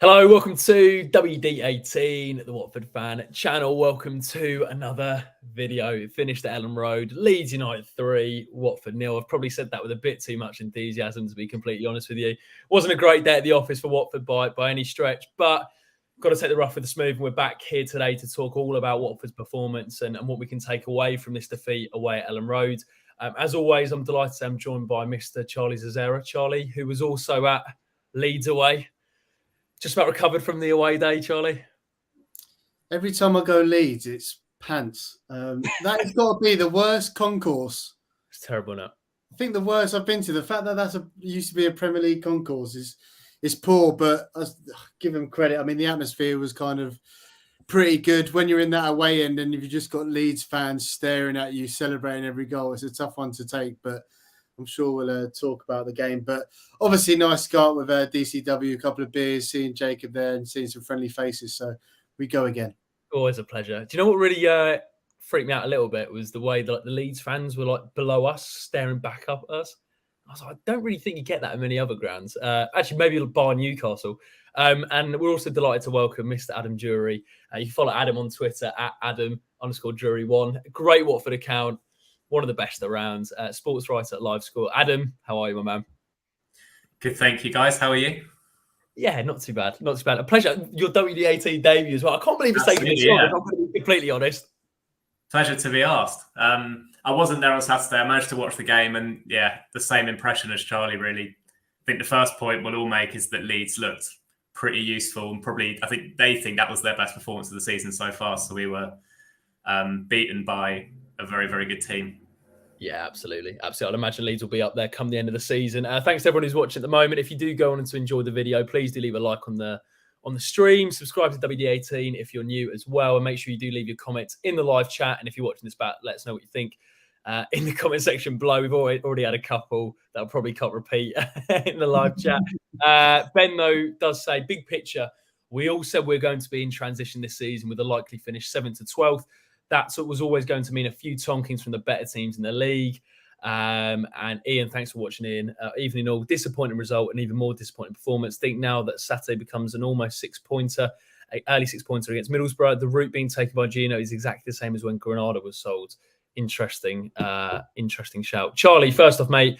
Hello, welcome to WD18, the Watford fan channel. Welcome to another video. Finished at Ellen Road, Leeds United 3, Watford 0. I've probably said that with a bit too much enthusiasm, to be completely honest with you. Wasn't a great day at the office for Watford by any stretch, but got to take the rough with the smooth. And we're back here today to talk all about Watford's performance and what we can take away from this defeat away at Ellen Road. As always, I'm delighted to say I'm joined by Mr. Charlie Zazzera. Charlie, who was also at Leeds away. Just about recovered from the away day, Charlie? Every time I go Leeds, it's pants. That has got to be the worst concourse. It's terrible now. I think the worst I've been to. The fact that used to be a Premier League concourse is poor, but I give them credit. I mean, the atmosphere was kind of pretty good when you're in that away end, and if you've just got Leeds fans staring at you, celebrating every goal, it's a tough one to take, but I'm sure we'll talk about the game. But obviously, nice start with DCW, a couple of beers, seeing Jacob there and seeing some friendly faces. So we go again. Always a pleasure. Do you know what really freaked me out a little bit was the way that the Leeds fans were like below us, staring back up at us. I was like, I don't really think you get that at many other grounds. Actually, maybe bar Newcastle. And we're also delighted to welcome Mr. Adam Drury. You can follow Adam on Twitter at Adam_Drury1. Great Watford account. One of the best around, sports writer at Live Score. Adam, how are you, my man? Good, thank you, guys. How are you? Yeah, not too bad. Not too bad. A pleasure. Your WD18 debut as well. I can't believe it's taken this long, if I'm going to be completely honest. Pleasure to be asked. I wasn't there on Saturday. I managed to watch the game, and yeah, the same impression as Charlie, really. I think the first point we'll all make is that Leeds looked pretty useful, and probably, I think they think that was their best performance of the season so far. So we were beaten by a very, very good team. Yeah, absolutely. Absolutely. I'd imagine Leeds will be up there come the end of the season. Thanks to everyone who's watching at the moment. If you do go on to enjoy the video, please do leave a like on the stream. Subscribe to WD18 if you're new as well. And make sure you do leave your comments in the live chat. And if you're watching this back, let us know what you think in the comment section below. We've already had a couple that I probably can't repeat in the live chat. Ben, though, does say, big picture, we all said we're going to be in transition this season with a likely finish 7th to 12th. That was always going to mean a few tonkings from the better teams in the league. And Ian, thanks for watching in. Evening all, disappointing result and even more disappointing performance. Think now that Saturday becomes an almost 6-pointer, early 6-pointer against Middlesbrough. The route being taken by Gino is exactly the same as when Granada was sold. Interesting shout. Charlie, first off, mate,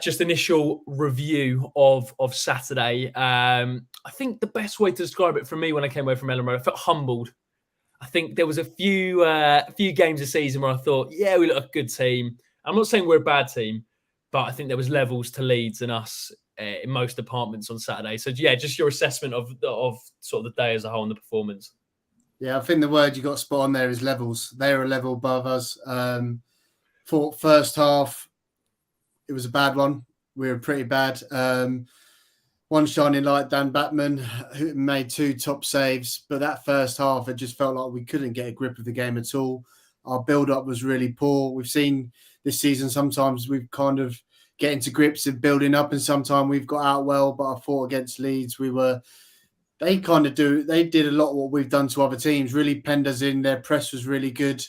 just initial review of Saturday. I think the best way to describe it for me when I came away from Ellen Road, I felt humbled. I think there was a few games this season where I thought, yeah, we look a good team. I'm not saying we're a bad team, but I think there was levels to Leeds and us in most departments on Saturday. So, yeah, just your assessment of sort of the day as a whole and the performance. Yeah, I think the word you got spot on there is levels. They were a level above us. For first half, it was a bad one. We were pretty bad. One shining light, Dan Batman, who made 2 top saves. But that first half, it just felt like we couldn't get a grip of the game at all. Our build-up was really poor. We've seen this season sometimes we've kind of get into grips of building up, and sometimes we've got out well. But I thought against Leeds, they did a lot of what we've done to other teams. Really penned us in. Their press was really good.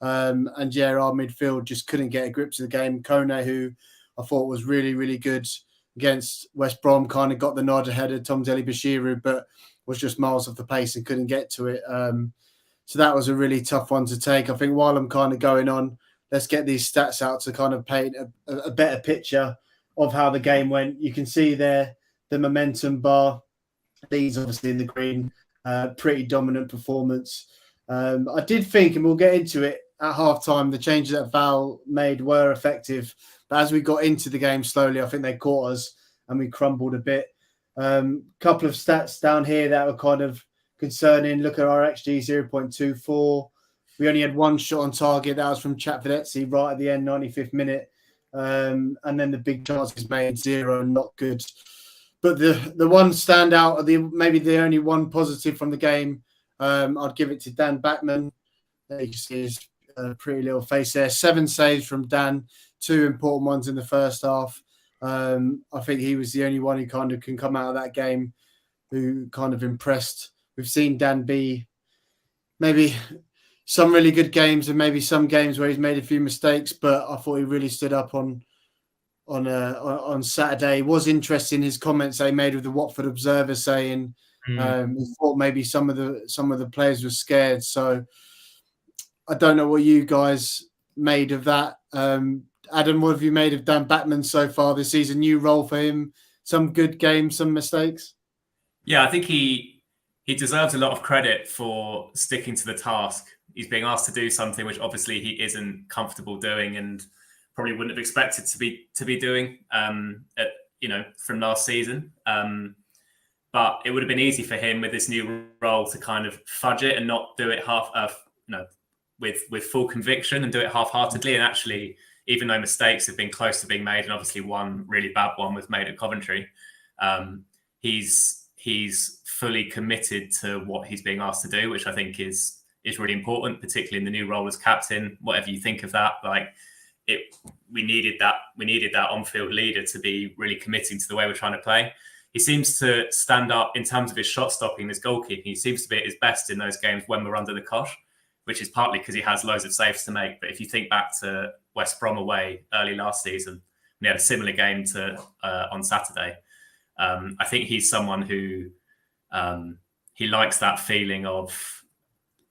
And yeah, our midfield just couldn't get a grip to the game. Kone, who I thought was really, really good against West Brom, kind of got the nod ahead of Tom Dele-Bashiru, but was just miles off the pace and couldn't get to it. So that was a really tough one to take. I think while I'm kind of going on, let's get these stats out to kind of paint a better picture of how the game went. You can see there the momentum bar. Leeds obviously in the green, pretty dominant performance. I did think, and we'll get into it at halftime, the changes that Val made were effective. But as we got into the game slowly, I think they caught us and we crumbled a bit. Couple of stats down here that were kind of concerning. Look at our XG, 0.24. We only had 1 shot on target. That was from Chatford right at the end, 95th minute. And then the big chances made, 0, not good. But the one standout, maybe the only one positive from the game, I'd give it to Dan Batman. There you can see his pretty little face there. 7 saves from Dan, 2 important ones in the first half. I think he was the only one who kind of can come out of that game who kind of impressed. We've seen Dan be maybe some really good games and maybe some games where he's made a few mistakes, but I thought he really stood up on Saturday. It was interesting his comments they made with the Watford Observer saying He thought maybe some of the players were scared. So I don't know what you guys made of that. Adam, what have you made of Dan Batman so far this season? New role for him, some good games, some mistakes. Yeah, I think he deserves a lot of credit for sticking to the task. He's being asked to do something which obviously he isn't comfortable doing and probably wouldn't have expected to be doing, from last season. But it would have been easy for him with this new role to kind of fudge it and not do it with full conviction and do it half-heartedly. And actually, even though mistakes have been close to being made, and obviously one really bad one was made at Coventry, he's fully committed to what he's being asked to do, which I think is really important, particularly in the new role as captain. Whatever you think of that, we needed that on-field leader to be really committing to the way we're trying to play. He seems to stand up in terms of his shot stopping, his goalkeeping. He seems to be at his best in those games when we're under the cosh, which is partly because he has loads of saves to make. But if you think back to West Brom away early last season, we had a similar game to on Saturday. I think he's someone who he likes that feeling of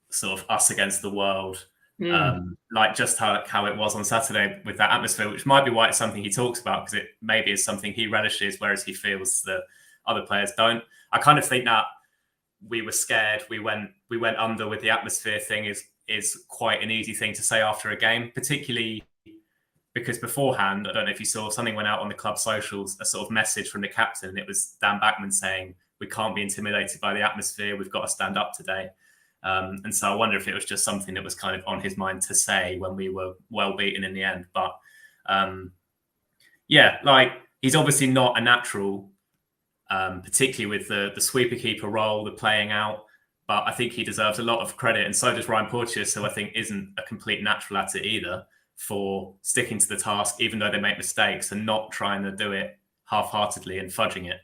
sort of us against the world, like just how it was on Saturday with that atmosphere, which might be why it's something he talks about, because it maybe is something he relishes, whereas he feels that other players don't. I kind of think that we were scared. We went under with the atmosphere thing is quite an easy thing to say after a game, particularly because beforehand, I don't know if you saw, something went out on the club socials, a sort of message from the captain, and it was Dan Bachman saying, we can't be intimidated by the atmosphere. We've got to stand up today. And so I wonder if it was just something that was kind of on his mind to say when we were well beaten in the end. But he's obviously not a natural, particularly with the sweeper keeper role, the playing out. But I think he deserves a lot of credit, and so does Ryan Porteous, who I think isn't a complete natural at it either, for sticking to the task, even though they make mistakes, and not trying to do it half-heartedly and fudging it.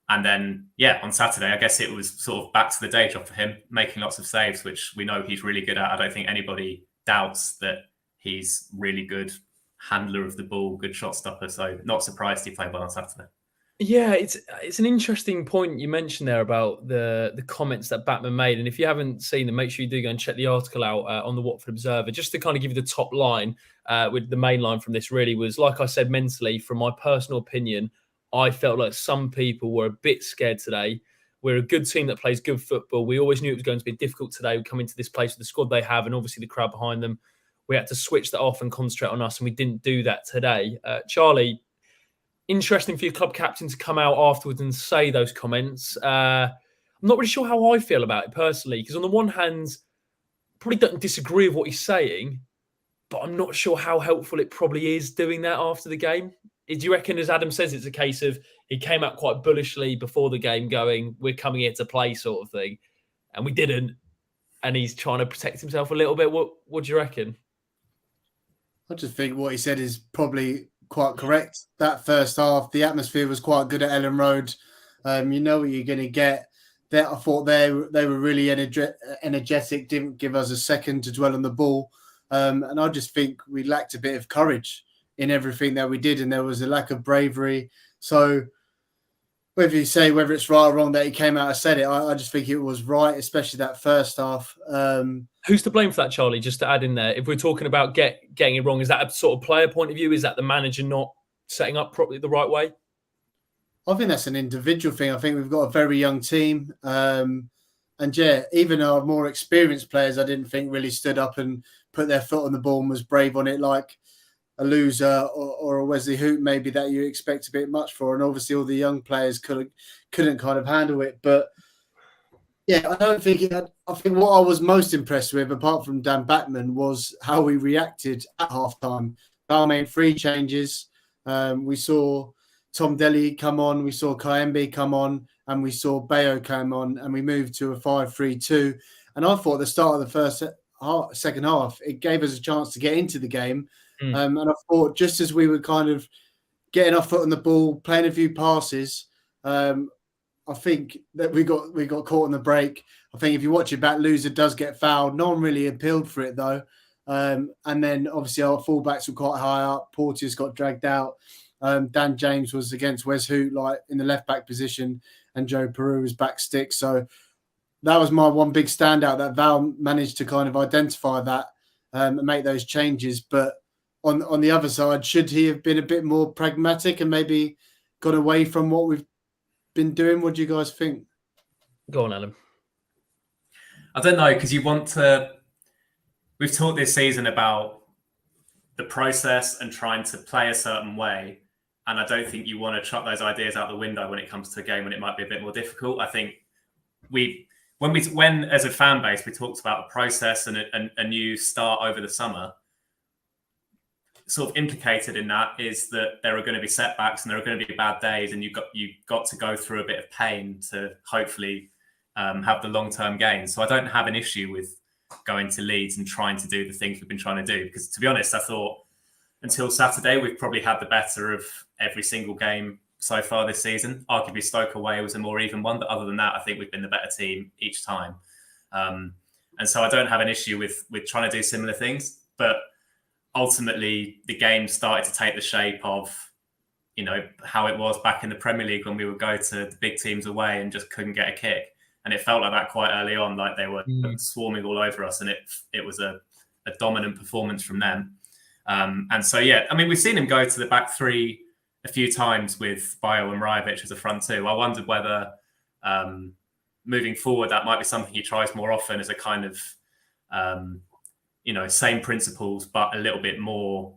And then, on Saturday, I guess it was sort of back to the day job for him, making lots of saves, which we know he's really good at. I don't think anybody doubts that he's really good handler of the ball, good shot stopper. So not surprised he played well on Saturday. Yeah, it's an interesting point you mentioned there about the comments that Batman made. And if you haven't seen them, make sure you do go and check the article out on the Watford Observer. Just to kind of give you the top line, with the main line from this really was, like I said, mentally, from my personal opinion, I felt like some people were a bit scared today. We're a good team that plays good football. We always knew it was going to be difficult today. We come into this place with the squad they have and obviously the crowd behind them. We had to switch that off and concentrate on us, and we didn't do that today. Charlie, interesting for your club captain to come out afterwards and say those comments. I'm not really sure how I feel about it personally, because on the one hand, probably don't disagree with what he's saying, but I'm not sure how helpful it probably is doing that after the game. Do you reckon, as Adam says, it's a case of he came out quite bullishly before the game going, we're coming here to play sort of thing, and we didn't, and he's trying to protect himself a little bit? What do you reckon? I just think what he said is probably quite correct. That first half, the atmosphere was quite good at Ellen Road. You know what you're going to get. I thought they were really energetic, didn't give us a second to dwell on the ball. And I just think we lacked a bit of courage in everything that we did, and there was a lack of bravery. So whether it's right or wrong that he came out and said it, I just think it was right, especially that first half. Who's to blame for that, Charlie? Just to add in there, if we're talking about getting it wrong, is that a sort of player point of view? Is that the manager not setting up properly the right way? I think that's an individual thing. I think we've got a very young team. And even our more experienced players, I didn't think really stood up and put their foot on the ball and was brave on it, like a loser or a Wesley Hoot maybe that you expect a bit much for. And obviously all the young players couldn't kind of handle it. But yeah, I think what I was most impressed with, apart from Dan Batman, was how we reacted at halftime. Bar made 3 changes. We saw Tom Delhi come on, we saw Kayembe come on, and we saw Bayo come on, and we moved to a 5-3-2. And I thought at the start of the second half, it gave us a chance to get into the game. And I thought just as we were kind of getting our foot on the ball, playing a few passes, I think that we got caught on the break. I think if you watch it back, Loser does get fouled. No one really appealed for it though. And then obviously our fullbacks were quite high up. Porteous got dragged out. Dan James was against Wes Hoot, like in the left back position, and Joe Peru was back stick. So that was my one big standout, that Val managed to kind of identify that and make those changes. But on the other side, should he have been a bit more pragmatic and maybe got away from what we've been doing? What do you guys think? Go on, Adam. I don't know, because you want to... We've talked this season about the process and trying to play a certain way. And I don't think you want to chuck those ideas out the window when it comes to a game when it might be a bit more difficult. I think when as a fan base, we talked about a process and a new start over the summer, sort of implicated in that is that there are going to be setbacks and there are going to be bad days, and you've got to go through a bit of pain to hopefully have the long-term gains. So I don't have an issue with going to Leeds and trying to do the things we've been trying to do, because to be honest, I thought until Saturday we've probably had the better of every single game so far this season. Arguably Stoke away was a more even one, but other than that, I think we've been the better team each time. And so I don't have an issue with trying to do similar things, but ultimately the game started to take the shape of, you know, how it was back in the Premier League when we would go to the big teams away and just couldn't get a kick. And it felt like that quite early on, like they were swarming all over us, and it was a dominant performance from them. And so, yeah, I mean, we've seen him go to the back three a few times with Bio and Rajovic as a front two. I wondered whether moving forward that might be something he tries more often as a kind of, same principles, but a little bit more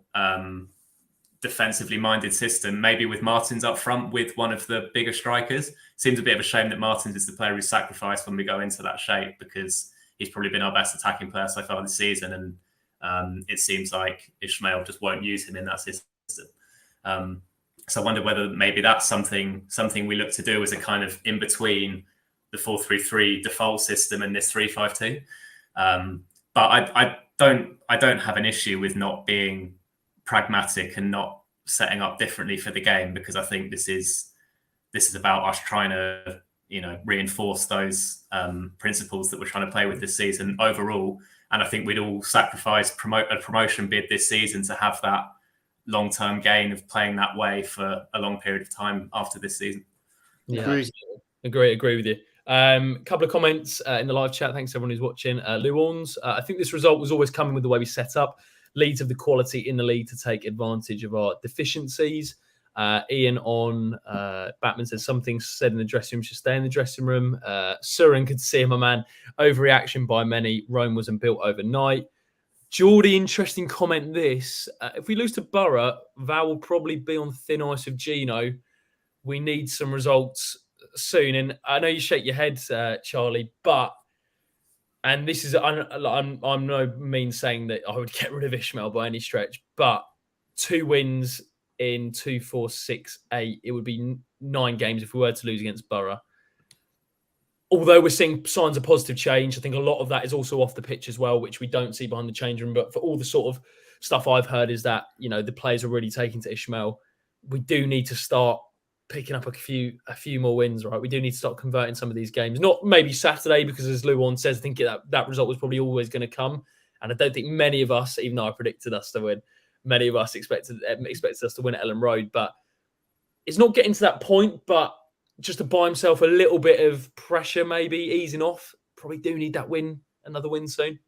defensively minded system, maybe with Martins up front with one of the bigger strikers. Seems a bit of a shame that Martins is the player who's sacrificed when we go into that shape, because he's probably been our best attacking player so far this season, and it seems like Ismail just won't use him in that system. So I wonder whether maybe that's something we look to do as a kind of in between the 4-3-3 default system and this 3-5-2. But I don't have an issue with not being pragmatic and not setting up differently for the game, because I think this is about us trying to, reinforce those principles that we're trying to play with this season overall. And I think we'd all sacrifice a promotion bid this season to have that long-term gain of playing that way for a long period of time after this season. Yeah, agree with you. Couple of comments in the live chat. Thanks everyone who's watching. Lou Orns, I think this result was always coming with the way we set up. Leeds have the quality in the league to take advantage of our deficiencies. Ian on Batman says something said in the dressing room should stay in the dressing room. Surin could see my man. Overreaction by many. Rome wasn't built overnight. Geordie, interesting comment this. If we lose to Boro, Val will probably be on thin ice with Gino. We need some results soon. And I know you shake your head, Charlie, but, and this is, I'm no means saying that I would get rid of Ishmael by any stretch, but 2 wins in 2, 4, 6, 8, it would be 9 games if we were to lose against Boro. Although we're seeing signs of positive change, I think a lot of that is also off the pitch as well, which we don't see behind the change room. But for all the sort of stuff I've heard is that, the players are really taking to Ishmael. We do need to start picking up a few more wins, right? We do need to start converting some of these games. Not maybe Saturday, because as Luan says, I think that result was probably always going to come. And I don't think many of us, even though I predicted us to win, many of us expected us to win at Ellen Road. But it's not getting to that point, but just to buy himself a little bit of pressure, maybe easing off. Probably do need that win, another win soon.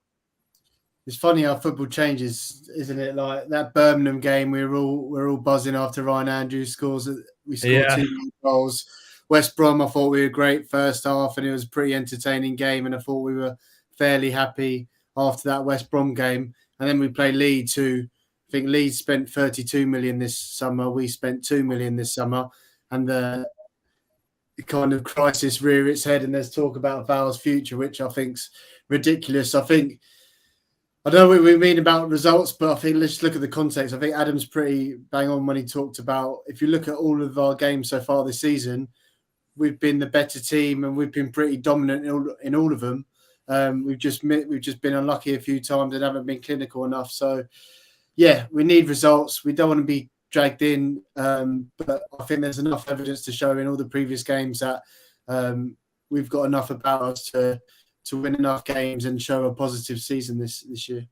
It's funny how football changes, isn't it? Like that Birmingham game, we're all buzzing after Ryan Andrews scores. We scored 2 goals. West Brom, I thought we were great first half, and it was a pretty entertaining game. And I thought we were fairly happy after that West Brom game. And then we played Leeds, who I think Leeds spent 32 million this summer. We spent 2 million this summer, and the kind of crisis rear its head, and there's talk about Val's future, which I think's ridiculous. I don't know what we mean about results, but I think let's just look at the context. I think Adam's pretty bang on when he talked about, if you look at all of our games so far this season, we've been the better team and we've been pretty dominant in all of them. We've just been unlucky a few times and haven't been clinical enough. So, yeah, we need results. We don't want to be dragged in, but I think there's enough evidence to show in all the previous games that we've got enough about us to win enough games and show a positive season this year.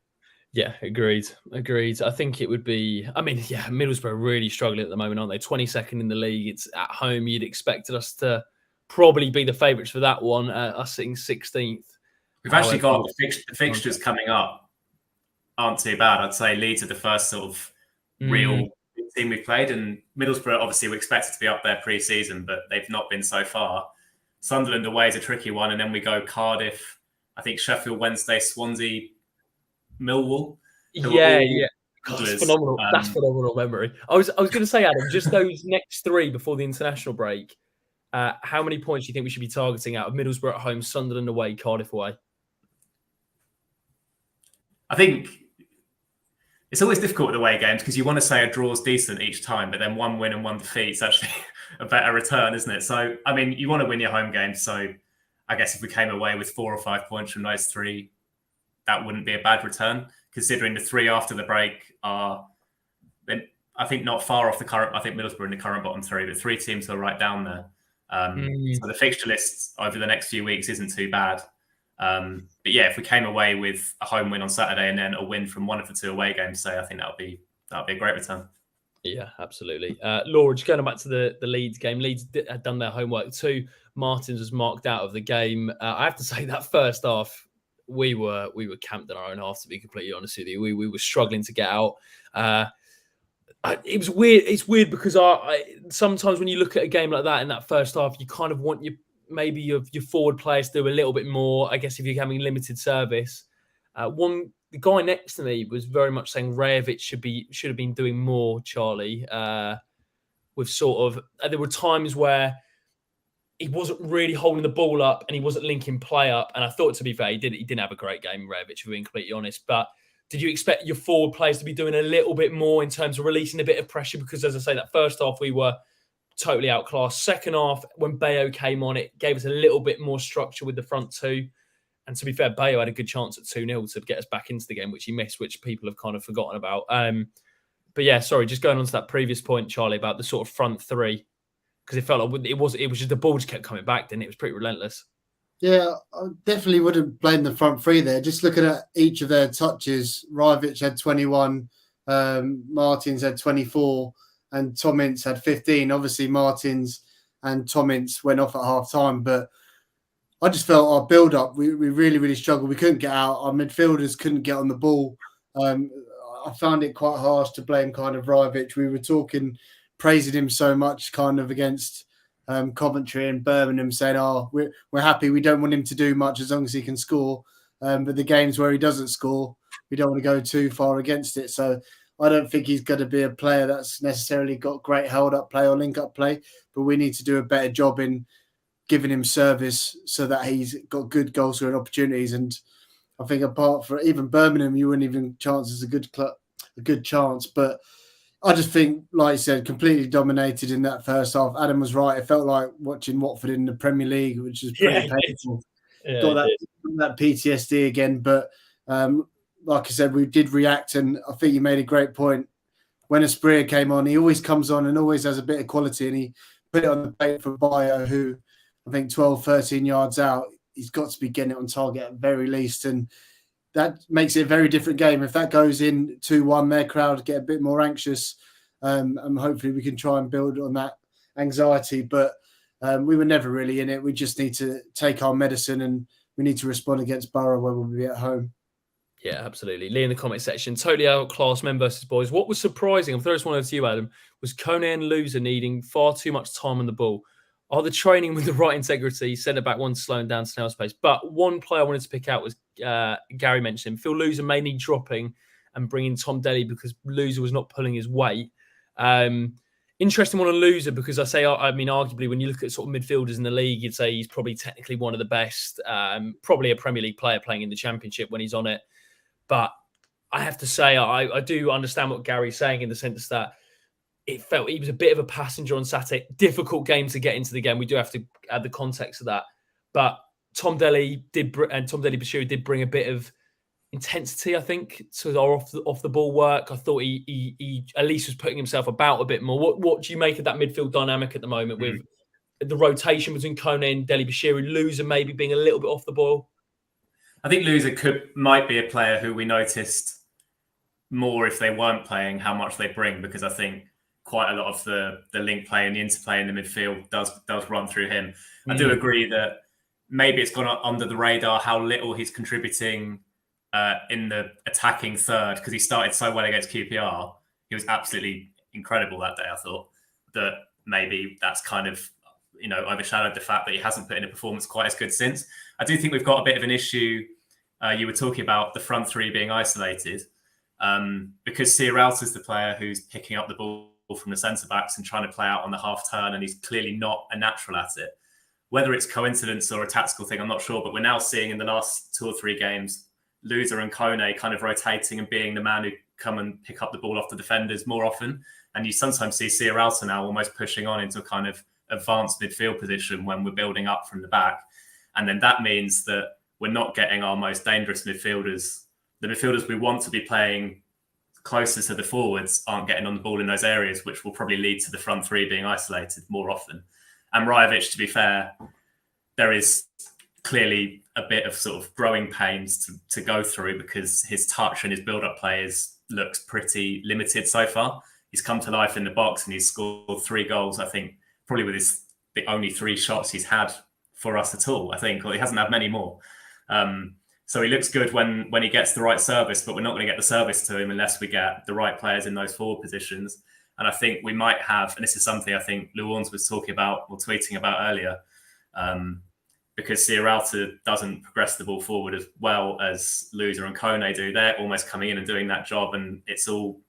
Yeah, agreed. I think it would be, I mean, yeah, Middlesbrough are really struggling at the moment, aren't they? 22nd in the league. It's at home. You'd expected us to probably be the favourites for that one, us sitting 16th. We've actually got the fixtures coming up aren't too bad. I'd say Leeds are the first sort of real team we've played, and Middlesbrough, obviously, we're expected to be up there pre-season, but they've not been so far. Sunderland away is a tricky one, and then we go Cardiff, I think Sheffield Wednesday, Swansea, Millwall. Yeah. God, that's phenomenal. That's phenomenal memory. I was going to say, Adam, just those next three before the international break. How many points do you think we should be targeting out of Middlesbrough at home, Sunderland away, Cardiff away? I think it's always difficult with away games because you want to say a draw's decent each time, but then one win and one defeat is actually a better return, isn't it? So, I mean, you want to win your home games. So, I guess if we came away with 4 or 5 points from those three, that wouldn't be a bad return, considering the three after the break are, I think, not far off the current. I think Middlesbrough in the current bottom three, but 3 teams are right down there. So the fixture list over the next few weeks isn't too bad. But yeah, if we came away with a home win on Saturday and then a win from one of the 2 away games, say, I think that'll be a great return. Yeah, absolutely. Laura, just going back to the Leeds game. Leeds had done their homework too. Martins was marked out of the game. I have to say that first half, we were camped in our own half, to be completely honest with you. We were struggling to get out. It was weird. It's weird because sometimes when you look at a game like that in that first half, you kind of want your forward players to do a little bit more. I guess if you're having limited service. The guy next to me was very much saying Rajovic should have been doing more, Charlie. With sort of there were times where he wasn't really holding the ball up and he wasn't linking play up. And I thought, to be fair, he didn't have a great game, Rajovic, if we're being completely honest. But did you expect your forward players to be doing a little bit more in terms of releasing a bit of pressure? Because, as I say, that first half we were totally outclassed. Second half, when Bayo came on, it gave us a little bit more structure with the front two. And to be fair, Bayo had a good chance at 2-0 to get us back into the game, which he missed, which people have kind of forgotten about. But yeah, sorry, just going on to that previous point, Charlie, about the sort of front three, because it felt like it was just the ball just kept coming back, didn't it? It was pretty relentless. Yeah, I definitely wouldn't blame the front three there. Just looking at each of their touches, Rajovic had 21, Martins had 24, and Tom Ince had 15. Obviously, Martins and Tom Ince went off at half time, but I just felt our build-up, we really, really struggled. We couldn't get out. Our midfielders couldn't get on the ball. I found it quite harsh to blame kind of Rajovic. We were praising him so much kind of against Coventry and Birmingham, saying, we're happy. We don't want him to do much as long as he can score. But the games where he doesn't score, we don't want to go too far against it. So I don't think he's going to be a player that's necessarily got great held-up play or link-up play. But we need to do a better job in giving him service so that he's got good goal scoring opportunities. And I think apart from even Birmingham, you wouldn't even chance as a good chance. But I just think, like I said, completely dominated in that first half. Adam was right. It felt like watching Watford in the Premier League, which is pretty painful. Got that PTSD again. But like I said, we did react. And I think you made a great point. When Asprilla came on, he always comes on and always has a bit of quality. And he put it on the plate for Bayo, who I think 12, 13 yards out, he's got to be getting it on target at the very least. And that makes it a very different game. If that goes in 2-1, their crowd get a bit more anxious. And hopefully we can try and build on that anxiety. But we were never really in it. We just need to take our medicine and we need to respond against Boro where we'll be at home. Yeah, absolutely. Lee in the comment section, totally outclassed men versus boys. What was surprising, I'm throwing this one over to you, Adam, was Conan Loser needing far too much time on the ball. Are the training with the right integrity, centre-back one slowing down snail's pace? But one player I wanted to pick out was Gary mentioned him. Phil Loser may need dropping and bringing Tom Delly because Loser was not pulling his weight. Interesting one on Loser because I mean, arguably, when you look at sort of midfielders in the league, you'd say he's probably technically one of the best, probably a Premier League player playing in the Championship when he's on it. But I have to say, I do understand what Gary's saying in the sense that it felt he was a bit of a passenger on Saturday. Difficult game to get into the game. We do have to add the context of that. But Tom Delly Bashiri did bring a bit of intensity, I think, to our off the ball work. I thought he at least was putting himself about a bit more. What do you make of that midfield dynamic at the moment with the rotation between Conan, Delly Bashiri, Loser maybe being a little bit off the ball? I think Loser might be a player who we noticed more if they weren't playing how much they bring, because I think quite a lot of the link play and the interplay in the midfield does run through him. I do agree that maybe it's gone under the radar how little he's contributing in the attacking third, because he started so well against QPR. He was absolutely incredible that day. I thought that maybe that's kind of, overshadowed the fact that he hasn't put in a performance quite as good since. I do think we've got a bit of an issue. You were talking about the front three being isolated, because Sierralta is the player who's picking up the ball from the centre-backs and trying to play out on the half-turn, and he's clearly not a natural at it. Whether it's coincidence or a tactical thing, I'm not sure, but we're now seeing in the last 2 or 3 games, Loser and Kone kind of rotating and being the man who come and pick up the ball off the defenders more often. And you sometimes see Sierralta now almost pushing on into a kind of advanced midfield position when we're building up from the back. And then that means that we're not getting our most dangerous midfielders. The midfielders we want to be playing closer to the forwards aren't getting on the ball in those areas, which will probably lead to the front three being isolated more often. And Rajovic, to be fair, there is clearly a bit of sort of growing pains to go through, because his touch and his build-up play looks pretty limited so far. He's come to life in the box and he's scored 3 goals, I think, probably with the only 3 shots he's had for us at all, I think. Or he hasn't had many more. So he looks good when he gets the right service, but we're not going to get the service to him unless we get the right players in those forward positions. And I think we might have, and this is something I think Luans was talking about or tweeting about earlier, because Sierralta doesn't progress the ball forward as well as Loser and Kone do. They're almost coming in and doing that job, and it's all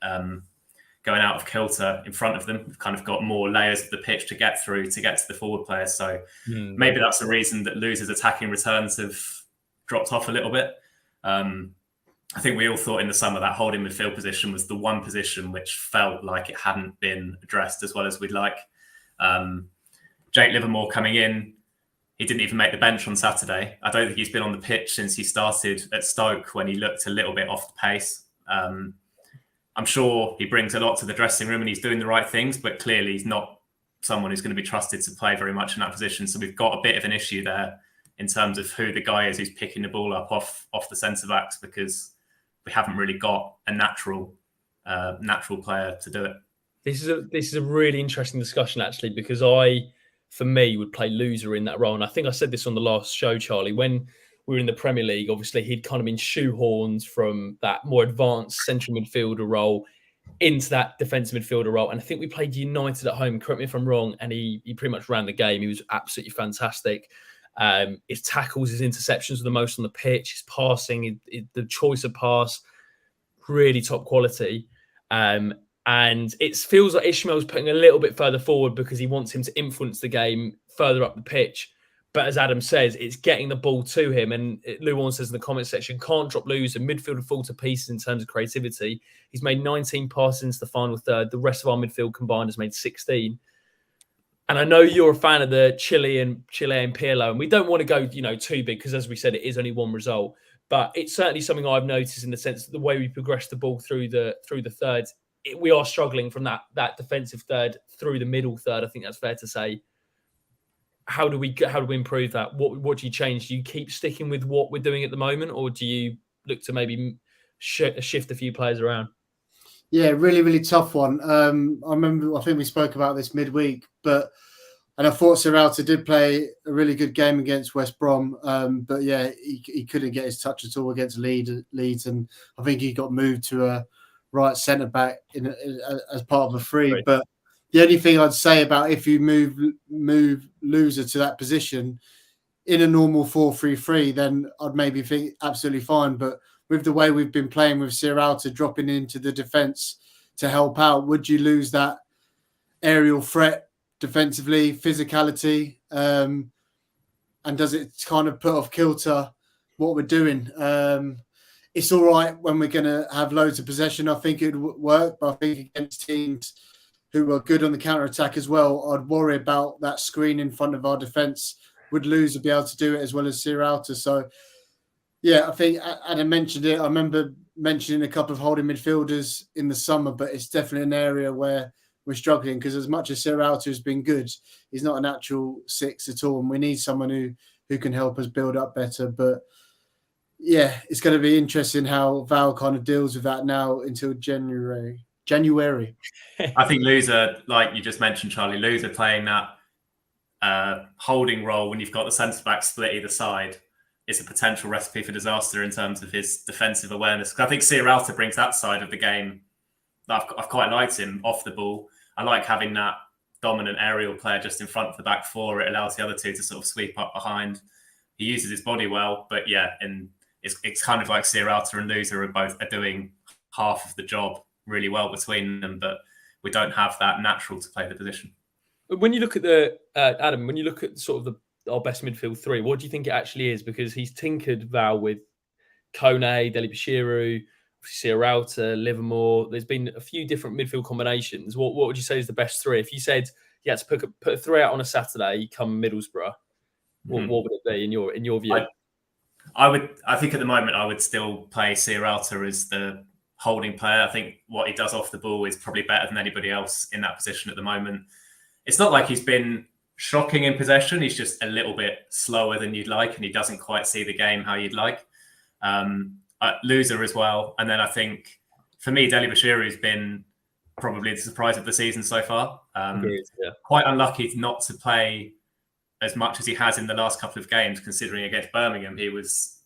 going out of kilter in front of them. We've kind of got more layers of the pitch to get through to get to the forward players. So maybe that's the reason that Loser's attacking returns have dropped off a little bit. I think we all thought in the summer that holding midfield position was the one position which felt like it hadn't been addressed as well as we'd like. Jake Livermore coming in, he didn't even make the bench on Saturday. I don't think he's been on the pitch since he started at Stoke, when he looked a little bit off the pace. I'm sure he brings a lot to the dressing room and he's doing the right things, but clearly he's not someone who's going to be trusted to play very much in that position. So we've got a bit of an issue there in terms of who the guy is who's picking the ball up off the centre-backs, because we haven't really got a natural player to do it. This is a really interesting discussion, actually, because for me, would play Loser in that role. And I think I said this on the last show, Charlie, when we were in the Premier League, obviously he'd kind of been shoehorned from that more advanced central midfielder role into that defensive midfielder role. And I think we played United at home, correct me if I'm wrong, and he pretty much ran the game. He was absolutely fantastic. His tackles, his interceptions were the most on the pitch. His passing, the choice of pass, really top quality. And it feels like Ishmael's putting a little bit further forward because he wants him to influence the game further up the pitch. But as Adam says, it's getting the ball to him. And Luan says in the comment section, can't drop Loser. Midfield fall to pieces in terms of creativity. He's made 19 passes into the final third. The rest of our midfield combined has made 16. And I know you're a fan of the Chile and Pirlo, and we don't want to go, too big, because as we said, it is only one result. But it's certainly something I've noticed in the sense that the way we progress the ball through the thirds, we are struggling from that defensive third through the middle third. I think that's fair to say. How do we improve that? What do you change? Do you keep sticking with what we're doing at the moment, or do you look to maybe shift a few players around? Yeah, really, really tough one. I think we spoke about this midweek, and I thought Sierralta did play a really good game against West Brom. But yeah, he couldn't get his touch at all against Leeds, and I think he got moved to a right centre back as part of a free. Right. But the only thing I'd say about if you move Loser to that position in a normal 4-3-3, then I'd maybe think absolutely fine. But with the way we've been playing with Sierralta dropping into the defence to help out, would you lose that aerial threat defensively, physicality? And does it kind of put off kilter what we're doing? It's all right when we're going to have loads of possession. I think it would work, but I think against teams who are good on the counter-attack as well, I'd worry about that screen in front of our defence. Would Loser be able to do it as well as Sierralta? So, yeah, I think Adam mentioned it. I remember mentioning a couple of holding midfielders in the summer, but it's definitely an area where we're struggling, because as much as Sierralta has been good, he's not a natural 6 at all, and we need someone who can help us build up better. But yeah, it's going to be interesting how Val kind of deals with that now until January. I think Loser, like you just mentioned, Charlie, Loser playing that holding role when you've got the centre-back split either side is a potential recipe for disaster in terms of his defensive awareness. Because I think Sierralta brings that side of the game. I've quite liked him off the ball. I like having that dominant aerial player just in front of the back four. It allows the other two to sort of sweep up behind. He uses his body well, but yeah, and it's kind of like Sierralta and Loser are doing half of the job really well between them, but we don't have that natural to play the position. When you look at Adam, when you look at sort of our best midfield three, what do you think it actually is? Because he's tinkered Val with Kone, Deli Bashiru, Sierralta, Livermore. There's been a few different midfield combinations. What would you say is the best three? If you said you had to put a three out on a Saturday, come Middlesbrough, what would it be in your view? I think at the moment I would still play Sierralta as the holding player. I think what he does off the ball is probably better than anybody else in that position at the moment. It's not like he's been shocking in possession. He's just a little bit slower than you'd like, and he doesn't quite see the game how you'd like. Loser as well. And then I think for me, Deli Bashiru has been probably the surprise of the season so far. Quite unlucky not to play as much as he has in the last couple of games, considering against Birmingham, he was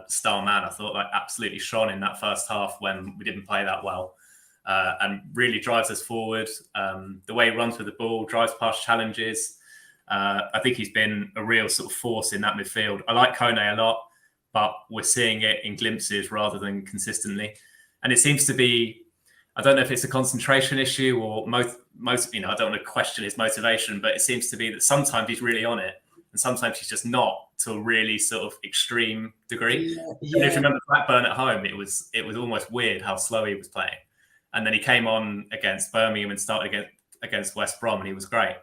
star man. I thought absolutely shone in that first half when we didn't play that well. And really drives us forward. The way he runs with the ball, drives past challenges. I think he's been a real sort of force in that midfield. I like Kone a lot, but we're seeing it in glimpses rather than consistently. And it seems to be, I don't know if it's a concentration issue or most, I don't want to question his motivation, but it seems to be that sometimes he's really on it and sometimes he's just not, to a really sort of extreme degree. Yeah. If you remember Blackburn at home, it was almost weird how slow he was playing. And then he came on against Birmingham and started against West Brom, and he was great.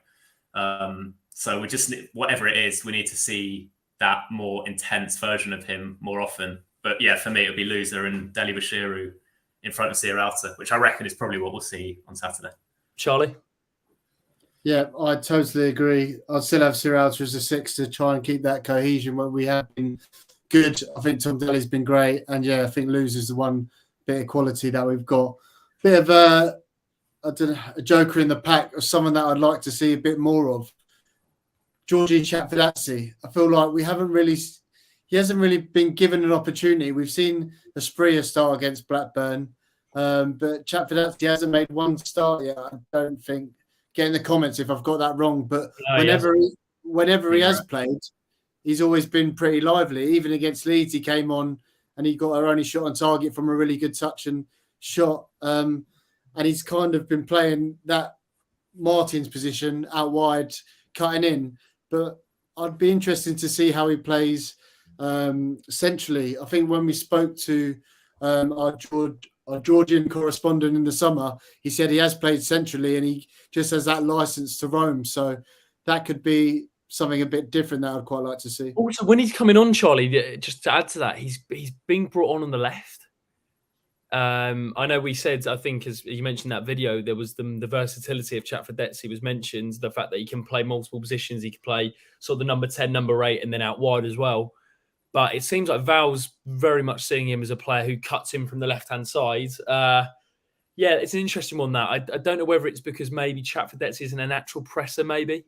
So we just, whatever it is, we need to see that more intense version of him more often. But yeah, for me, it would be Loser and Deli Bashiru in front of Sierralta, which I reckon is probably what we'll see on Saturday. Charlie? Yeah, I totally agree. I'd still have Sierralta as a six to try and keep that cohesion when we have been good. I think Tom Deli's been great. And yeah, I think Loser's the one bit of quality that we've got. Bit of a joker in the pack, or someone that I'd like to see a bit more of. Georgie Chapfidazzi. I feel like he hasn't really been given an opportunity. We've seen Asprilla start against Blackburn, but Chapfidazzi hasn't made one start yet. I don't think. Get in the comments if I've got that wrong, but whenever he has played, he's always been pretty lively. Even against Leeds, he came on and he got our only shot on target from a really good touch and shot. And he's kind of been playing that Martin's position out wide, cutting in. But I'd be interested to see how he plays centrally. I think when we spoke to our Georgian correspondent in the summer, he said he has played centrally and he just has that license to roam. So that could be something a bit different that I'd quite like to see. Also, when he's coming on, Charlie, just to add to that, he's being brought on the left. I know we said, I think, as you mentioned that video, there was the versatility of Chapfidazzi was mentioned, the fact that he can play multiple positions. He can play sort of the number 10, number 8, and then out wide as well. But it seems like Val's very much seeing him as a player who cuts in from the left-hand side. Yeah, it's an interesting one, that. I don't know whether it's because maybe Chapfidazzi isn't a natural presser, maybe.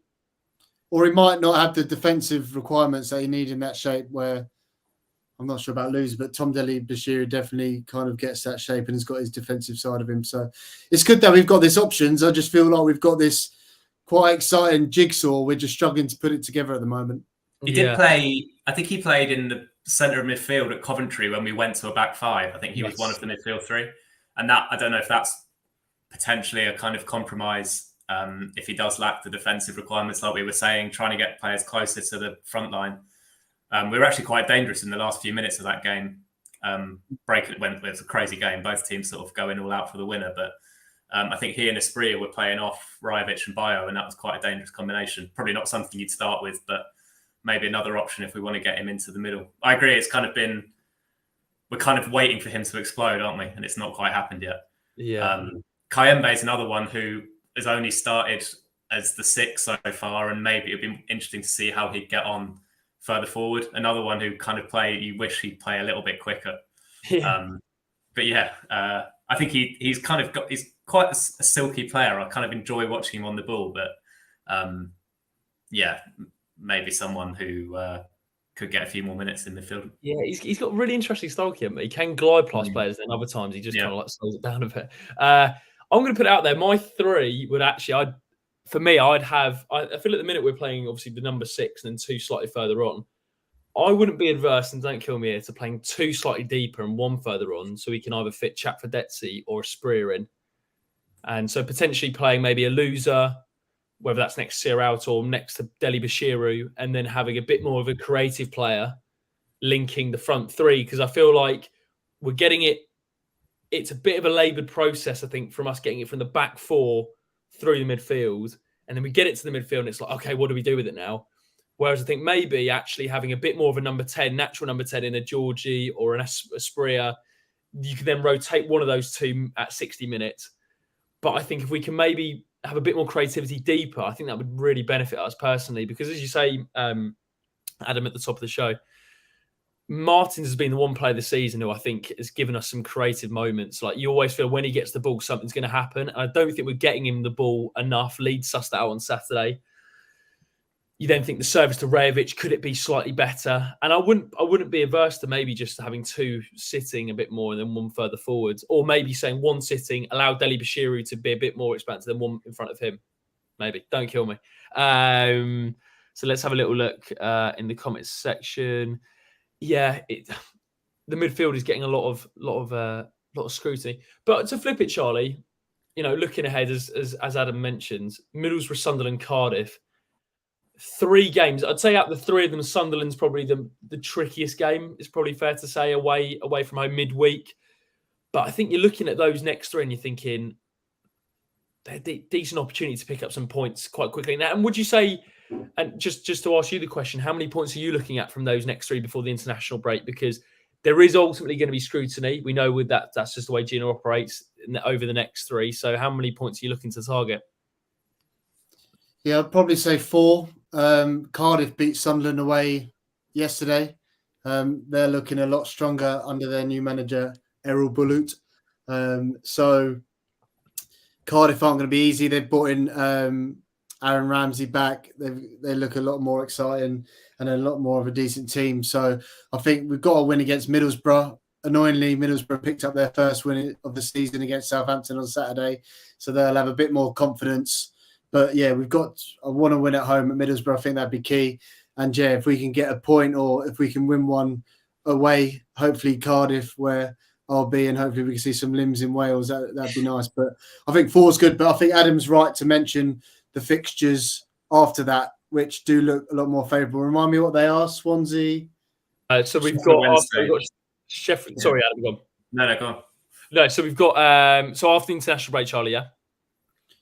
Or he might not have the defensive requirements that he needs in that shape, where I'm not sure about Loser, but Tom Deli Bashiru definitely kind of gets that shape and has got his defensive side of him. So it's good that we've got these options. I just feel like we've got this quite exciting jigsaw. We're just struggling to put it together at the moment. He did play, I think he played in the centre of midfield at Coventry when we went to a back five. I think he was one of the midfield three. And that, I don't know if that's potentially a kind of compromise if he does lack the defensive requirements, like we were saying, trying to get players closer to the front line. We were actually quite dangerous in the last few minutes of that game. It was a crazy game. Both teams sort of going all out for the winner. But I think he and Asprilla were playing off Rajovic and Bio, and that was quite a dangerous combination. Probably not something you'd start with, but maybe another option if we want to get him into the middle. I agree. It's kind of been, we're kind of waiting for him to explode, aren't we? And it's not quite happened yet. Yeah. Kayembe is another one who has only started as the 6 so far, and maybe it'd be interesting to see how he'd get on further forward. Another one who kind of you wish he'd play a little bit quicker. Yeah. But yeah, I think he's quite a silky player. I kind of enjoy watching him on the ball, but yeah, maybe someone who could get a few more minutes in midfield. Yeah, he's got a really interesting style, Kim. He can glide past players, then other times he just kind of like slows it down a bit. I'm going to put it out there. My three would actually, I feel at the minute we're playing obviously the number 6 and then 2 slightly further on. I wouldn't be adverse, and don't kill me here, to playing 2 slightly deeper and 1 further on, so we can either fit Chapfordetzi or a Spria in. And so potentially playing maybe a loser, whether that's next to Sierra or next to Deli Bashiru, and then having a bit more of a creative player linking the front 3, because I feel like we're getting it. It's a bit of a laboured process, I think, from us getting it from the back 4 through the midfield, and then we get it to the midfield, and it's like, okay, what do we do with it now? Whereas I think maybe actually having a bit more of a number 10, natural number 10 in a Georgie or an Aspria, you can then rotate one of those 2 at 60 minutes. But I think if we can maybe have a bit more creativity deeper, I think that would really benefit us personally. Because as you say, Adam, at the top of the show, Martins has been the one player this season who I think has given us some creative moments. Like, you always feel when he gets the ball, something's going to happen. And I don't think we're getting him the ball enough. Leeds sussed that out on Saturday. You then think the service to Rajovic, could it be slightly better? And I wouldn't be averse to maybe just having 2 sitting a bit more and then 1 further forwards, or maybe saying 1 sitting, allow Deli Bashiru to be a bit more expansive than 1 in front of him. Maybe, don't kill me. So let's have a little look in the comments section. Yeah, the midfield is getting a lot of scrutiny. But to flip it, Charlie, looking ahead as Adam mentioned, Middlesbrough, Sunderland, Cardiff. 3 games. I'd say out of the 3 of them, Sunderland's probably the trickiest game. It's probably fair to say away from home midweek. But I think you're looking at those next 3 and you're thinking they're decent opportunity to pick up some points quite quickly. Now, and would you say, and just to ask you the question, how many points are you looking at from those next 3 before the international break? Because there is ultimately going to be scrutiny. We know with that's just the way Gino operates over the next 3. So how many points are you looking to target? Yeah, I'd probably say 4. Cardiff beat Sunderland away yesterday. They're looking a lot stronger under their new manager, Errol Bulut. So Cardiff aren't going to be easy. They've brought in Aaron Ramsey back. They look a lot more exciting and a lot more of a decent team. So I think we've got a win against Middlesbrough. Annoyingly, Middlesbrough picked up their first win of the season against Southampton on Saturday. So they'll have a bit more confidence. But yeah, I want to win at home at Middlesbrough. I think that'd be key. And yeah, if we can get a point or if we can win one away, hopefully Cardiff, where I'll be, and hopefully we can see some limbs in Wales, that'd be nice. But I think 4 is good. But I think Adam's right to mention the fixtures after that, which do look a lot more favourable. Remind me what they are, Swansea? So we've got Sheffield. Yeah. Sorry, Adam, go on. No, go on. No, so we've got so after the international break, Charlie, yeah?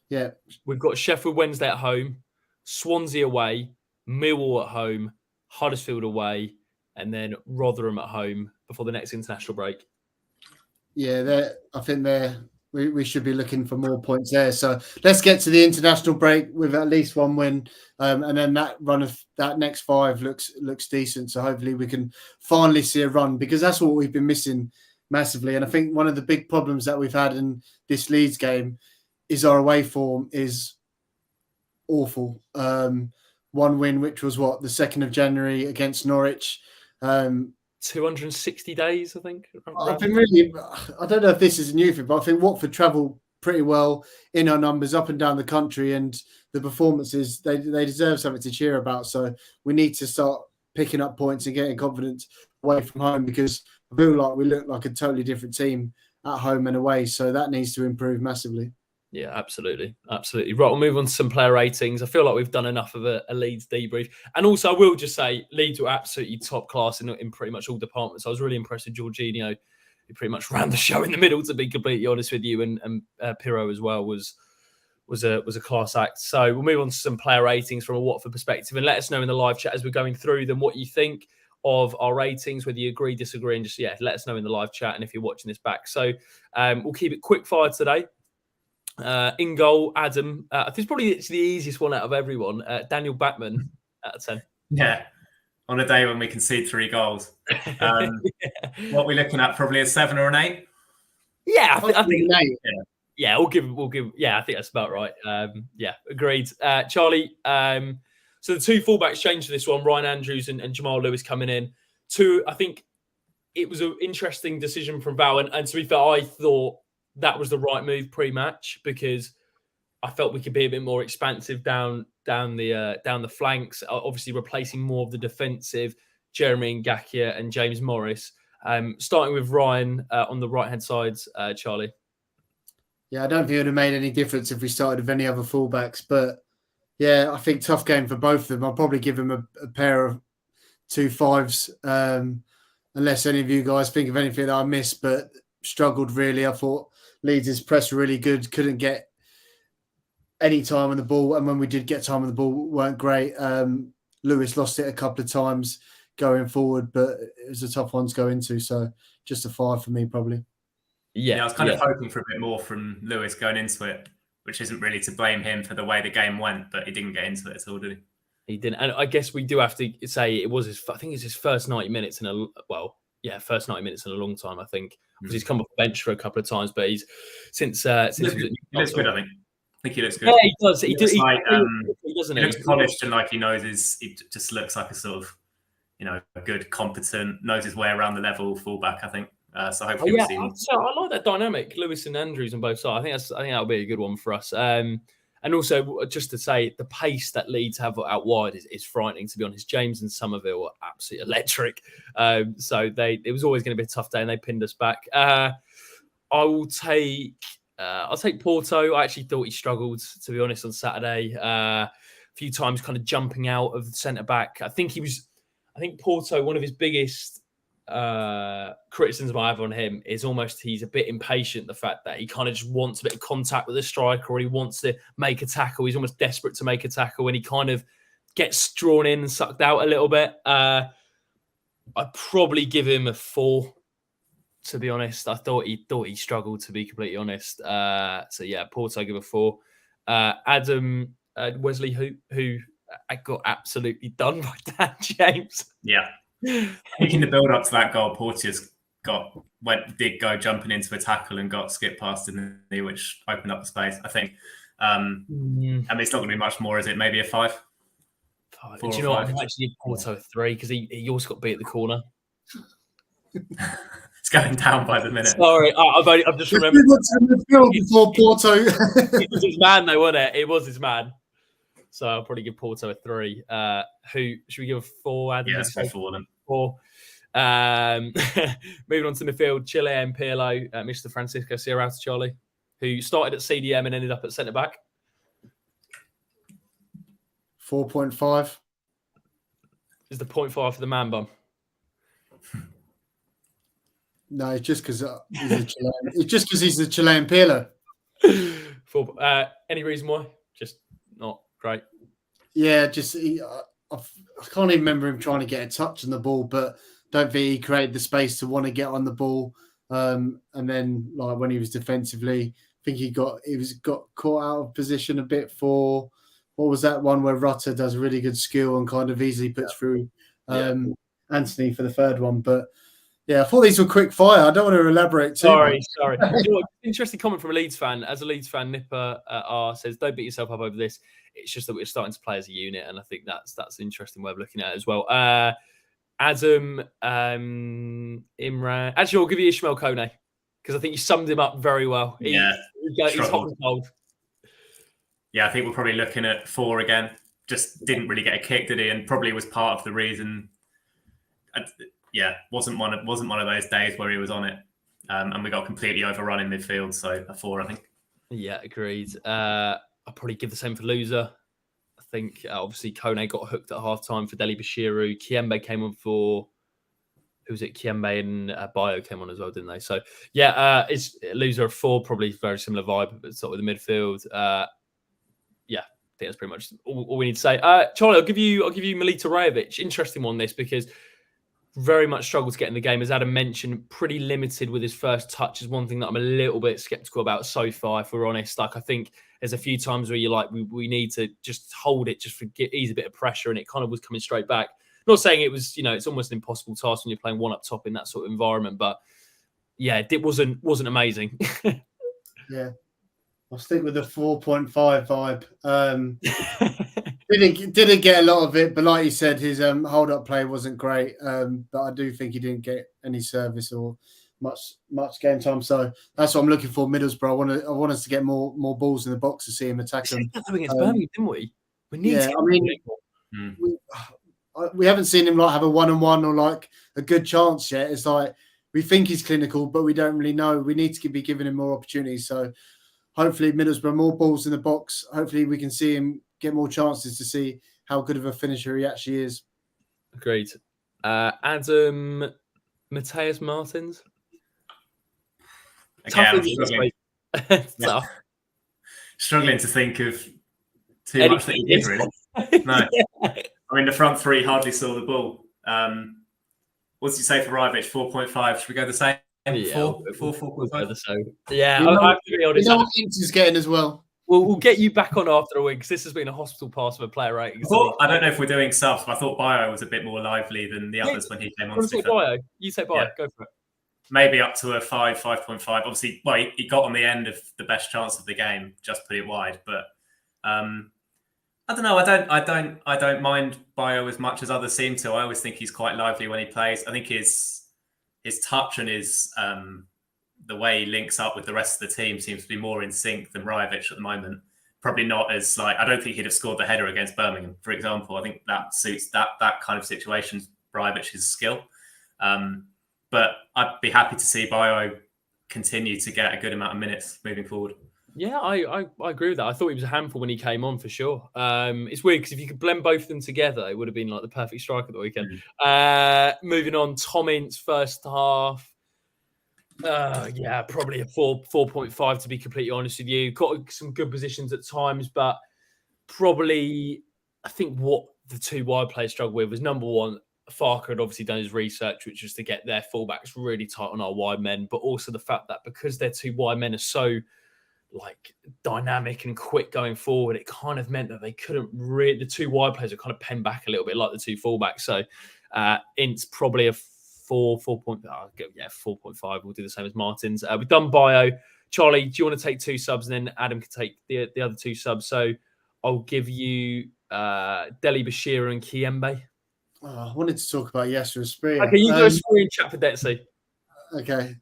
Yeah. We've got Sheffield Wednesday at home, Swansea away, Millwall at home, Huddersfield away, and then Rotherham at home before the next international break. Yeah, I think we should be looking for more points there. So let's get to the international break with at least 1 win, and then that run of that next 5 looks decent. So hopefully we can finally see a run, because that's what we've been missing massively. And I think one of the big problems that we've had in this Leeds game is our away form is awful. 1 win, which was the 2nd of January against Norwich. 260 days, I think. I've been I don't know if this is a new thing, but I think Watford travel pretty well in our numbers up and down the country, and the performances, they deserve something to cheer about. So we need to start picking up points and getting confidence away from home, because I feel like we look like a totally different team at home and away. So that needs to improve massively. Yeah, absolutely. Absolutely. Right, we'll move on to some player ratings. I feel like we've done enough of a Leeds debrief. And also, I will just say, Leeds were absolutely top class in pretty much all departments. I was really impressed with Jorginho, who pretty much ran the show in the middle, to be completely honest with you. And Pirro as well was a class act. So we'll move on to some player ratings from a Watford perspective, and let us know in the live chat as we're going through them what you think of our ratings, whether you agree, disagree, and just, let us know in the live chat, and if you're watching this back. So we'll keep it quick fire today. In goal, Adam. I think it's probably the easiest one out of everyone. Daniel Batman out of 10. Yeah, on a day when we concede 3 goals. What are we looking at? Probably a 7 or an 8? Yeah, I think no. yeah, we'll give. Yeah, I think that's about right. Yeah, agreed. Charlie, so the 2 fullbacks changed for this one, Ryan Andrews and Jamal Lewis coming in. I think it was an interesting decision from Val. And to be fair, I thought that was the right move pre-match because I felt we could be a bit more expansive down the flanks, obviously replacing more of the defensive Jeremy Ngakia and James Morris. Starting with Ryan on the right-hand side, Charlie. Yeah, I don't think it would have made any difference if we started with any other fullbacks. But yeah, I think tough game for both of them. I'll probably give them a pair of 2 5s, unless any of you guys think of anything that I missed, but struggled really. I thought Leeds' press were really good, couldn't get any time on the ball. And when we did get time on the ball, weren't great. Lewis lost it a couple of times going forward, but it was a tough one to go into. So just a 5 for me, probably. Yeah, I was kind of hoping for a bit more from Lewis going into it, which isn't really to blame him for the way the game went, but he didn't get into it at all, did he? He didn't. And I guess we do have to say it was I think it's his first 90 minutes first 90 minutes in a long time, I think. Because he's come off the bench for a couple of times, but he's since he was at Newcastle. He looks good, I think. I think he looks good. Yeah, he does. He looks polished and like he just looks like a sort of, a good, competent, knows his way around the level fullback, I think. So hopefully we'll see. So I like that dynamic, Lewis and Andrews on both sides. I think that'll be a good one for us. And also, just to say, the pace that Leeds have out wide is frightening, to be honest. James and Somerville are absolutely electric. So it was always going to be a tough day, and they pinned us back. I'll take Porto. I actually thought he struggled, to be honest, on Saturday. A few times kind of jumping out of the centre-back. I think Porto, one of his biggest criticism I have on him is he's a bit impatient. The fact that he kind of just wants a bit of contact with the striker, or he wants to make a tackle. He's almost desperate to make a tackle, and he kind of gets drawn in and sucked out a little bit. I'd probably give him a 4. To be honest, I thought he struggled. To be completely honest, so yeah, Porto, I give a 4. Adam Wesley, who got absolutely done by Dan James. Yeah. I think in the build-up to that goal, Porteous did go jumping into a tackle and got skipped past in the knee, which opened up the space, I think. I mean, it's not going to be much more, is it? Maybe a 5? Do you know what? I'm actually Porto a 3 because he also got beat at the corner. It's going down by the minute. Sorry, I've just remembered. Before Porto. It was his man, though, wasn't it? It was his man. So I'll probably give Porto a 3. Who should we give a 4? Adam? Yeah, let's go for them. 4. Moving on to midfield, Chile and Pirlo, Mr. Francisco Sierra to Charlie, who started at CDM and ended up at centre back. 4.5 is the 0.5 for the man bum. No, it's just because he's a Chilean. It's just because he's the Chilean Pirlo. 4. Any reason why? Just not great. Yeah, I can't even remember him trying to get a touch on the ball, but don't think he created the space to want to get on the ball. And then, like when he was defensively, I think he got caught out of position a bit for what was that one where Rutter does really good skill and kind of easily puts through Anthony for the third one. But yeah, I thought these were quick fire. I don't want to elaborate too much. Sorry. You know what? Interesting comment from a Leeds fan. As a Leeds fan, Nipper R says, "Don't beat yourself up over this. It's just that we're starting to play as a unit," and I think that's an interesting way of looking at it as well. Adam, Imran. Actually, I'll give you Ishmael Kone because I think you summed him up very well. He's hot and cold. Yeah, I think we're probably looking at 4 again. Just didn't really get a kick, did he? And probably was part of the reason. Wasn't one of those days where he was on it, and we got completely overrun in midfield. So a 4, I think. Yeah, agreed. I'll probably give the same for loser. I think obviously Kone got hooked at half time for Deli Bashiru. Kiembe came on for Kiembe and Bio came on as well, didn't they? So it's loser of 4, probably very similar vibe, but sort of the midfield. I think that's pretty much all we need to say. Charlie, I'll give you Milita Rajovic. Interesting one, this, because very much struggled to get in the game. As Adam mentioned, pretty limited with his first touch is one thing that I'm a little bit skeptical about so far, if we're honest. Like, I think there's a few times where you're like, we need to just hold it, just ease a bit of pressure, and it kind of was coming straight back. Not saying it was, it's almost an impossible task when you're playing one up top in that sort of environment, but yeah, it wasn't amazing. Yeah, I'll stick with the 4.5 vibe. Didn't get a lot of it, but like you said, his hold up play wasn't great. But I do think he didn't get any service or much game time. So that's what I'm looking for. Middlesbrough. I want us to get more balls in the box to see him attack them. Against Birmingham, didn't we? We haven't seen him like have a 1-on-1 or like a good chance yet. It's like we think he's clinical, but we don't really know. We need to be giving him more opportunities. So hopefully Middlesbrough, more balls in the box. Hopefully we can see him get more chances to see how good of a finisher he actually is. Agreed. Adam Mateus Martins. Again, Tough. Struggling to think of too much that he did, really. No. I mean, the front three hardly saw the ball. What did you say for Rivich? 4.5. Should we go the same? Yeah, 4.5. Yeah, I have to be honest. What he's getting as well. We'll get you back on after a week because this has been a hospital pass of a player rating. I don't know if we're doing subs, but I thought Bio was a bit more lively than the others when he came on. You say Bio. Yeah. Go for it. Maybe up to a 5.5. Obviously, he got on the end of the best chance of the game, just put it wide. But I don't know. I don't mind Bio as much as others seem to. I always think he's quite lively when he plays. I think his touch and his the way he links up with the rest of the team seems to be more in sync than Rivich at the moment. Probably not as I don't think he'd have scored the header against Birmingham, for example. I think that suits that kind of situation, Rivich's skill. But I'd be happy to see Bio continue to get a good amount of minutes moving forward. Yeah, I agree with that. I thought he was a handful when he came on for sure. It's weird because if you could blend both of them together, it would have been like the perfect striker the weekend. Moving on, Tom Ince first half. Probably a 4.5 to be completely honest with you. Got some good positions at times, but probably I think what the two wide players struggled with was number one, Farker had obviously done his research, which was to get their fullbacks really tight on our wide men, but also the fact that because their two wide men are so dynamic and quick going forward, it kind of meant that they couldn't really, the two wide players are kind of penned back a little bit like the two fullbacks. So Ince probably a 4.5. We'll do the same as Martins. We've done Bio. Charlie, do you want to take two subs and then Adam can take the other two subs? So I'll give you Deli Bashir and Kiembe. I wanted to talk about Yasser Asprilla. Okay, you go screen chat for Detsy. Okay.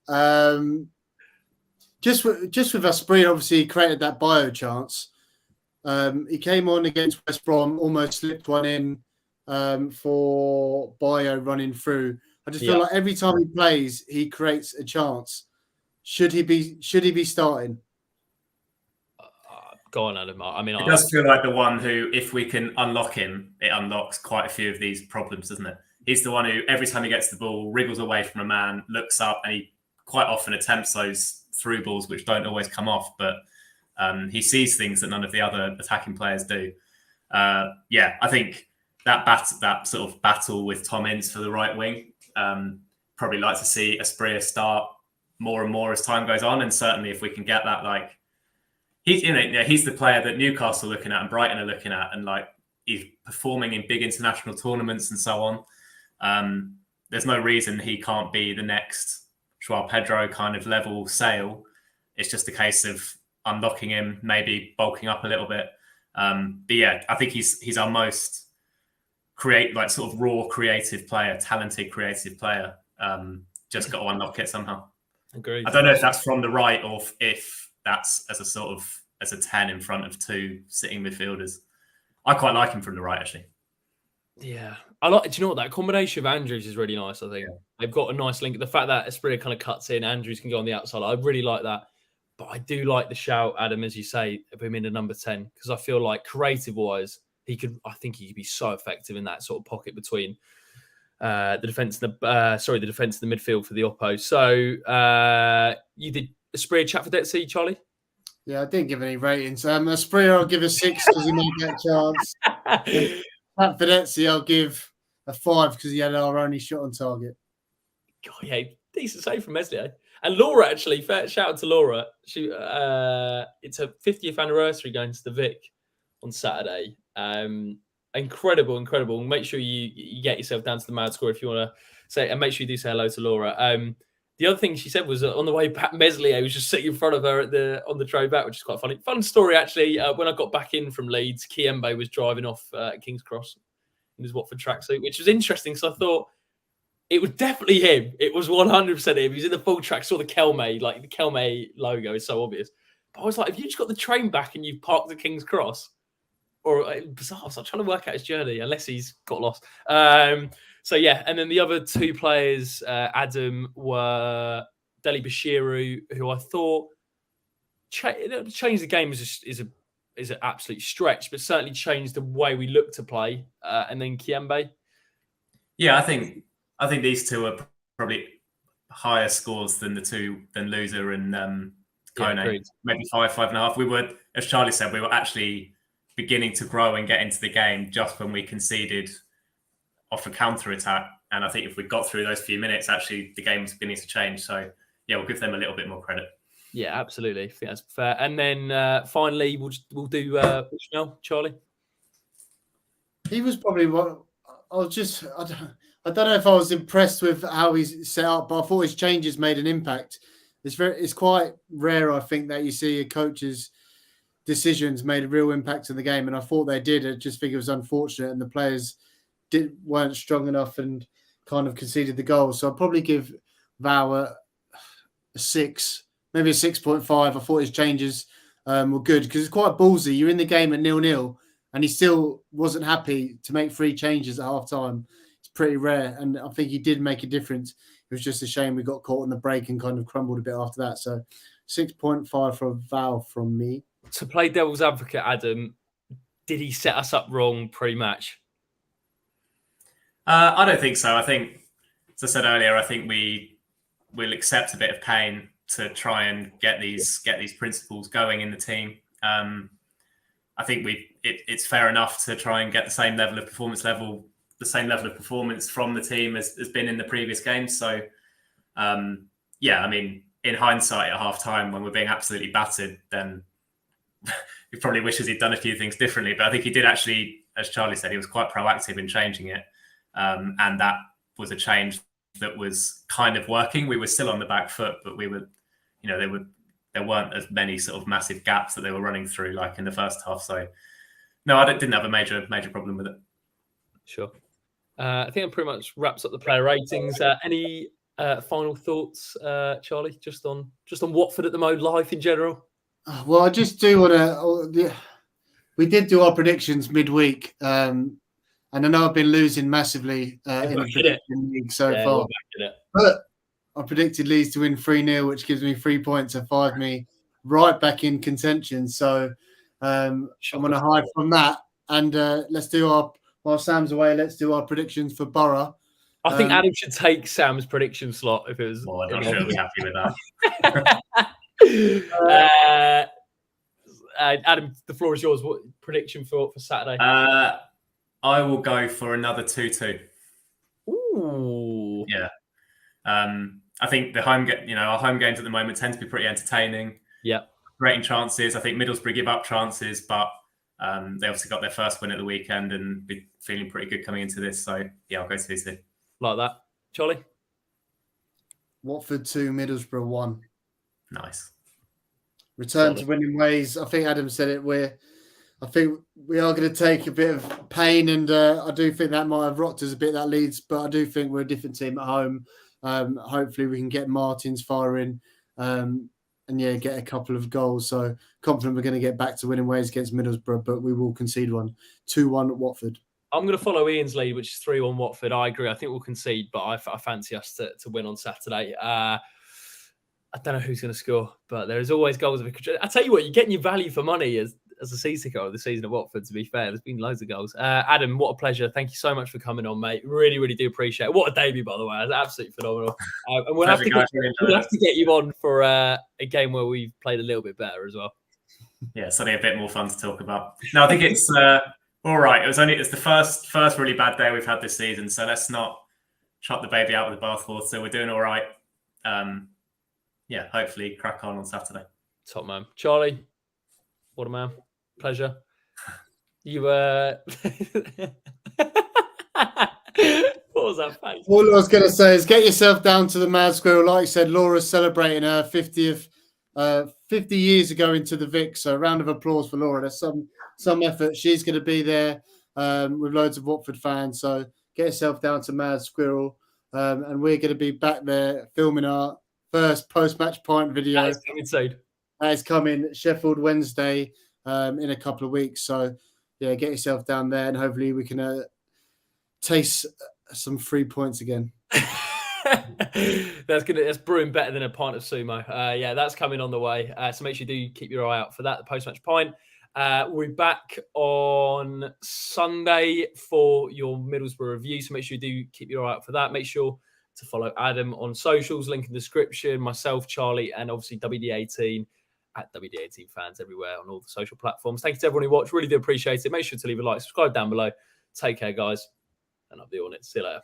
Just with Asprilla, obviously he created that Bio chance. He came on against West Brom, almost slipped one in for Bio running through. I just feel like every time he plays, he creates a chance. Should he be starting? Go on, Adam. It does feel like the one who, if we can unlock him, it unlocks quite a few of these problems, doesn't it? He's the one who, every time he gets the ball, wriggles away from a man, looks up, and he quite often attempts those through balls, which don't always come off. But he sees things that none of the other attacking players do. I think that sort of battle with Tom Ince for the right wing. Probably like to see Asprilla start more and more as time goes on, and certainly if we can get that, he's the player that Newcastle are looking at and Brighton are looking at, and he's performing in big international tournaments and so on. There's no reason he can't be the next Joao Pedro kind of level Sale. It's just a case of unlocking him, maybe bulking up a little bit. I think he's our most sort of raw creative player, talented creative player. Just got to unlock it somehow. Agreed. I don't know if that's from the right or if that's as a 10 in front of two sitting midfielders. I quite like him from the right, actually. Yeah. Do you know what? That combination of Andrews is really nice, I think. Yeah. They've got a nice link. The fact that Asprilla kind of cuts in, Andrews can go on the outside. I really like that. But I do like the shout, Adam, as you say, of him in a number 10, because I feel like creative-wise, I think he could be so effective in that sort of pocket between the defence and the midfield for the Oppo. So you did Asprilla chat for Detsy, Charlie? Yeah, I didn't give any ratings. Asprilla, I'll give a 6 because he made that chance. At Venezia, I'll give a 5 because he had our only shot on target. God, yeah, decent save from Meslier. And Laura, actually, shout out to Laura. She, it's her 50th anniversary going to the Vic on Saturday. Incredible. Make sure you get yourself down to the Mad Score if you want to say, and make sure you do say hello to Laura. The other thing she said was on the way back, Meslier was just sitting in front of her on the train back, which is quite funny. Fun story, actually. When I got back in from Leeds, Kiembe was driving off King's Cross in his Watford tracksuit, which was interesting because I thought it was definitely him. It was 100% him. He was in the full track, saw the Kelme, like the Kelme logo is so obvious. But I was like, if you just got the train back and you've parked at King's Cross, or bizarre, I was like, trying to work out his journey, unless he's got lost. So yeah, and then the other two players, Adam, were Deli Bashiru, who I thought changed the game is an absolute stretch, but certainly changed the way we look to play. And then Kiembe. Yeah, I think these two are probably higher scores than Loser and Kone. Yeah, maybe 5.5. We were, as Charlie said, we were actually beginning to grow and get into the game just when we conceded off a counter-attack. And I think if we got through those few minutes, actually the game was beginning to change. So yeah, we'll give them a little bit more credit. Yeah, absolutely. I think that's fair. And then finally, we'll do Bushnell, Charlie. He was probably what I don't know if I was impressed with how he's set up, but I thought his changes made an impact. It's quite rare, I think, that you see a coach's decisions made a real impact on the game, and I thought they did. I just think it was unfortunate, and the players weren't strong enough and kind of conceded the goal. So I'd probably give Val a 6, maybe a 6.5. I thought his changes were good because it's quite ballsy. You're in the game at 0-0, and he still wasn't happy to make 3 changes at half time. It's pretty rare, and I think he did make a difference. It was just a shame we got caught on the break and kind of crumbled a bit after that. So 6.5 for Val from me. To play devil's advocate, Adam, did he set us up wrong pre-match? I don't think so. I think, as I said earlier, I think we'll accept a bit of pain to try and get these principles going in the team. I think it's fair enough to try and get the same level of performance from the team as has been in the previous games. So, yeah, I mean, in hindsight, at half time when we're being absolutely battered, then he probably wishes he'd done a few things differently. But I think he did actually, as Charlie said, he was quite proactive in changing it. And that was a change that was kind of working. We were still on the back foot, but we were, there weren't as many sort of massive gaps that they were running through like in the first half. So no, I didn't have a major problem with it. Sure. I think that pretty much wraps up the player ratings. Any final thoughts, Charlie, just on Watford at the moment, life in general? Well, I just do want to. We did do our predictions midweek, and I know I've been losing massively in the prediction league so far. But I predicted Leeds to win 3-0, which gives me 3 points and 5 me right back in contention. So I'm going to hide from that, and let's do while Sam's away. Let's do our predictions for Boro. I think Adam should take Sam's prediction slot if it was. Well, I'm not sure I'll be happy with that. Adam, the floor is yours. What prediction for Saturday? I will go for another 2-2. Ooh. Yeah. I think our home games at the moment tend to be pretty entertaining. Yeah. Creating chances. I think Middlesbrough give up chances, but they obviously got their first win at the weekend and be feeling pretty good coming into this. So yeah, I'll go 2-2. Like that. Charlie? Watford 2, Middlesbrough 1. Nice. Return to winning ways. I think Adam said it. I think we are going to take a bit of pain, and I do think that might have rocked us a bit, that Leeds, but I do think we're a different team at home. Hopefully we can get Martins firing and get a couple of goals. So confident we're going to get back to winning ways against Middlesbrough, but we will concede one. 2-1 at Watford. I'm going to follow Ian's lead, which is 3-1 Watford. I agree. I think we'll concede, but I fancy us to win on Saturday. I don't know who's going to score, but there is always goals. I tell you what, you're getting your value for money as a season ticket of the season at Watford, to be fair. There's been loads of goals. Adam, what a pleasure. Thank you so much for coming on, mate. Really, really do appreciate it. What a debut, by the way. It's absolutely phenomenal. And we'll have to get you on for a game where we've played a little bit better as well. Yeah, something a bit more fun to talk about. No, I think it's all right. It's the first really bad day we've had this season, so let's not chuck the baby out with the bathwater. So we're doing all right. Hopefully crack on Saturday. Top man. Charlie, what a man. Pleasure. You what was that face? All I was going to say is get yourself down to the Mad Squirrel. Like I said, Laura's celebrating her 50th, 50 years ago into the Vic. So a round of applause for Laura. There's some effort. She's going to be there with loads of Watford fans. So get yourself down to Mad Squirrel. And we're going to be back there filming our first post-match pint video. That is coming soon. That is coming Sheffield Wednesday in a couple of weeks. So, yeah, get yourself down there and hopefully we can taste some 3 points again. That's brewing better than a pint of sumo. Yeah, that's coming on the way. So make sure you do keep your eye out for that, the post-match pint. We'll be back on Sunday for your Middlesbrough review. So make sure you do keep your eye out for that. Make sure to follow Adam on socials, link in the description, myself, Charlie, and obviously WD18 at WD18 fans everywhere on all the social platforms. Thank you to everyone who watched. Really do appreciate it. Make sure to leave a like, subscribe down below. Take care, guys. And I'll be on it. See you later.